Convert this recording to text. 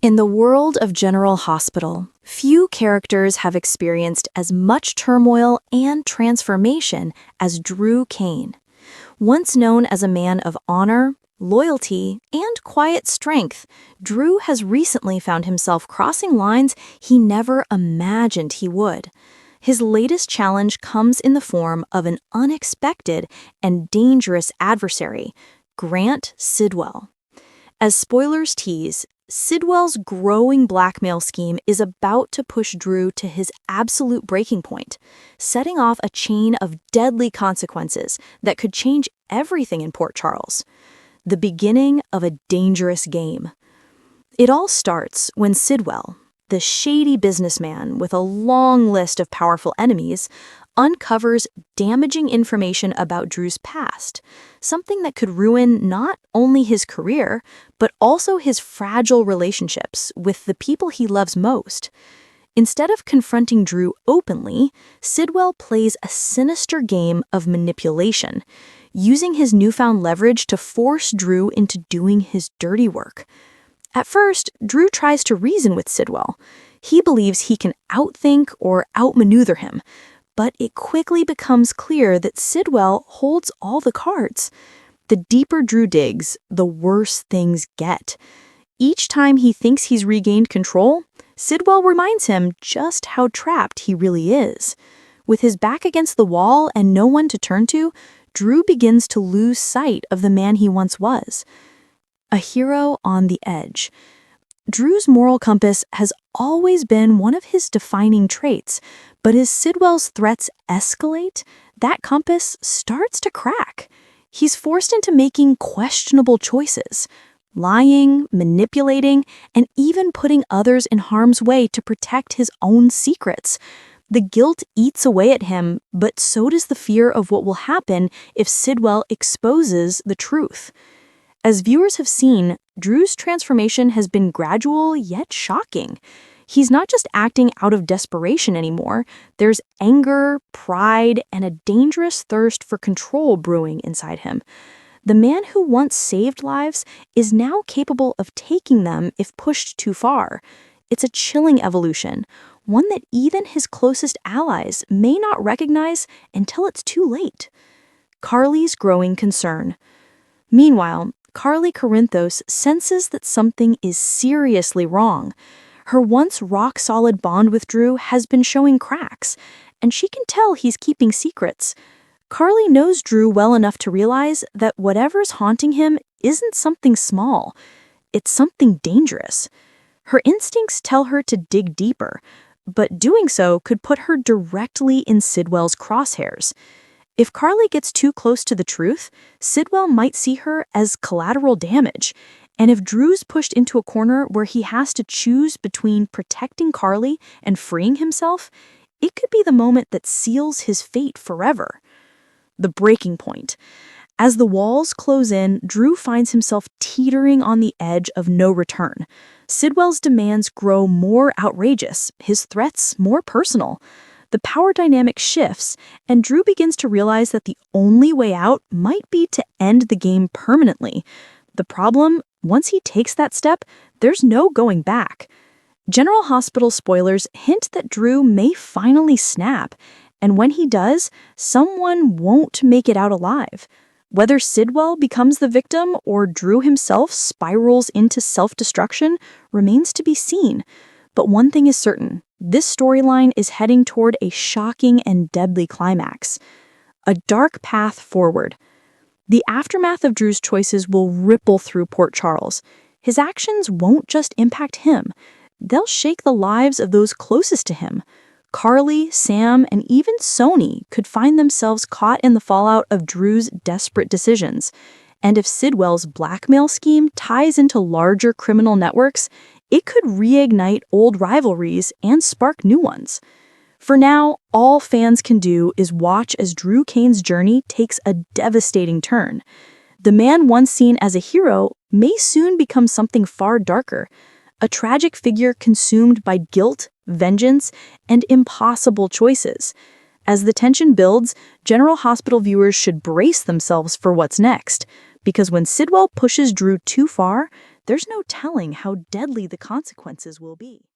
In the world of General Hospital, few characters have experienced as much turmoil and transformation as Drew Kane. Once known as a man of honor, loyalty, and quiet strength, Drew has recently found himself crossing lines he never imagined he would. His latest challenge comes in the form of an unexpected and dangerous adversary, Grant Sidwell. As spoilers tease, Sidwell's growing blackmail scheme is about to push Drew to his absolute breaking point, setting off a chain of deadly consequences that could change everything in Port Charles. The beginning of a dangerous game. It all starts when Sidwell, the shady businessman with a long list of powerful enemies, uncovers damaging information about Drew's past, something that could ruin not only his career, but also his fragile relationships with the people he loves most. Instead of confronting Drew openly, Sidwell plays a sinister game of manipulation, using his newfound leverage to force Drew into doing his dirty work. At first, Drew tries to reason with Sidwell. He believes he can outthink or outmaneuver him, but it quickly becomes clear that Sidwell holds all the cards. The deeper Drew digs, the worse things get. Each time he thinks he's regained control, Sidwell reminds him just how trapped he really is. With his back against the wall and no one to turn to, Drew begins to lose sight of the man he once was. A hero on the edge. Drew's moral compass has always been one of his defining traits, but as Sidwell's threats escalate, that compass starts to crack. He's forced into making questionable choices, lying, manipulating, and even putting others in harm's way to protect his own secrets. The guilt eats away at him, but so does the fear of what will happen if Sidwell exposes the truth. As viewers have seen, Drew's transformation has been gradual yet shocking. He's not just acting out of desperation anymore. There's anger, pride, and a dangerous thirst for control brewing inside him. The man who once saved lives is now capable of taking them if pushed too far. It's a chilling evolution, one that even his closest allies may not recognize until it's too late. Carly's growing concern. Meanwhile, Carly Corinthos senses that something is seriously wrong. Her once rock-solid bond with Drew has been showing cracks, and she can tell he's keeping secrets. Carly knows Drew well enough to realize that whatever's haunting him isn't something small. It's something dangerous. Her instincts tell her to dig deeper, but doing so could put her directly in Sidwell's crosshairs. If Carly gets too close to the truth, Sidwell might see her as collateral damage. And if Drew's pushed into a corner where he has to choose between protecting Carly and freeing himself, it could be the moment that seals his fate forever. The breaking point. As the walls close in, Drew finds himself teetering on the edge of no return. Sidwell's demands grow more outrageous, his threats more personal. The power dynamic shifts, and Drew begins to realize that the only way out might be to end the game permanently. The problem, once he takes that step, there's no going back. General Hospital spoilers hint that Drew may finally snap, and when he does, someone won't make it out alive. Whether Sidwell becomes the victim or Drew himself spirals into self-destruction remains to be seen. But one thing is certain, this storyline is heading toward a shocking and deadly climax. A dark path forward. The aftermath of Drew's choices will ripple through Port Charles. His actions won't just impact him. They'll shake the lives of those closest to him. Carly, Sam, and even Sony could find themselves caught in the fallout of Drew's desperate decisions. And if Sidwell's blackmail scheme ties into larger criminal networks, it could reignite old rivalries and spark new ones. For now, all fans can do is watch as Drew Kane's journey takes a devastating turn. The man once seen as a hero may soon become something far darker, a tragic figure consumed by guilt, vengeance, and impossible choices. As the tension builds, General Hospital viewers should brace themselves for what's next, because when Sidwell pushes Drew too far, there's no telling how deadly the consequences will be.